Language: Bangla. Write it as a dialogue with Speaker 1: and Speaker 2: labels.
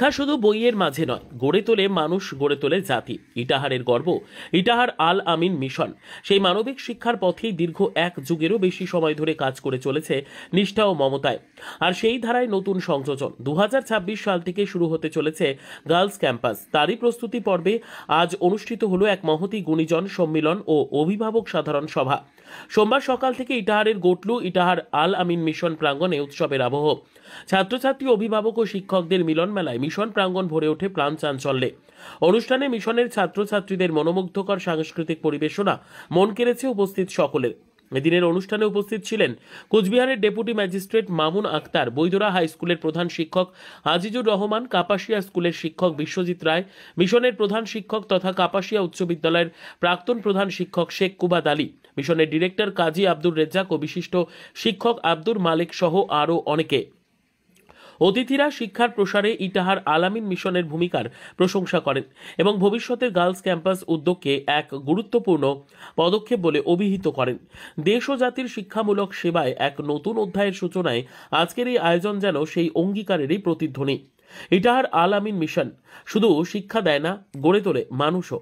Speaker 1: শিক্ষা শুধু বইয়ের মাঝে নয়, গড়ে তোলে মানুষ, গড়ে তোলে জাতি। ইটাহারের গর্ব ইটাহার আল আমিন মিশন। সেই মানবিক শিক্ষার পথেই দীর্ঘ এক যুগেরও বেশি সময় ধরে কাজ করে চলেছে নিষ্ঠা ও মমতায়। আর সেই ধারায় নতুন সংযোজন 2026 সাল থেকে শুরু হতে চলেছে গার্লস ক্যাম্পাস। তারই প্রস্তুতি পর্বে আজ অনুষ্ঠিত হলো এক মহতী গুণীজন সম্মিলন ও অভিভাবক সাধারণ সভা। সোমবার সকাল থেকে ইটাহারের গোটলু ইটাহার আল আমিন মিশন প্রাঙ্গণে উৎসবের আবহ। ছাত্রছাত্রী, অভিভাবক ও শিক্ষকদের মিলন মেলায় মিশন প্রাঙ্গণ ভরে ওঠে প্রাণ চাঞ্চল্যে। অনুষ্ঠানে মিশনের ছাত্রছাত্রীদের মনোমুগ্ধকর সাংস্কৃতিক পরিবেশনা মন কেড়েছে উপস্থিত সকলের। এদিনের অনুষ্ঠানে উপস্থিত ছিলেন কোচবিহারের deputy magistrate Mamun Akhtar, Boidra high স্কুলের প্রধান শিক্ষক আজিজুর রহমান, কাপাসিয়া স্কুলের শিক্ষক বিশ্বজিৎ রায়, মিশনের প্রধান শিক্ষক তথা কাপাসিয়া উচ্চ বিদ্যালয়ের প্রাক্তন প্রধান শিক্ষক শেখ কুবাদ আলী, মিশনের ডিরেক্টর কাজী আব্দুর রেজ্জাক ও বিশিষ্ট শিক্ষক আব্দুর মালিক সহ আরও অনেকে। অতিথিরা শিক্ষার প্রসারে ইটাহার আল আমিন মিশনের ভূমিকার প্রশংসা করেন এবং ভবিষ্যতের গার্লস ক্যাম্পাস উদ্যোগকে এক গুরুত্বপূর্ণ পদক্ষেপ বলে অভিহিত করেন। দেশ ও জাতির শিক্ষামূলক সেবায় এক নতুন অধ্যায়ের সূচনায় আজকের এই আয়োজন যেন সেই অঙ্গীকারেরই প্রতিধ্বনি। ইটাহার আল আমিন মিশন শুধু শিক্ষা দেয় না, গড়ে তোলে মানুষও।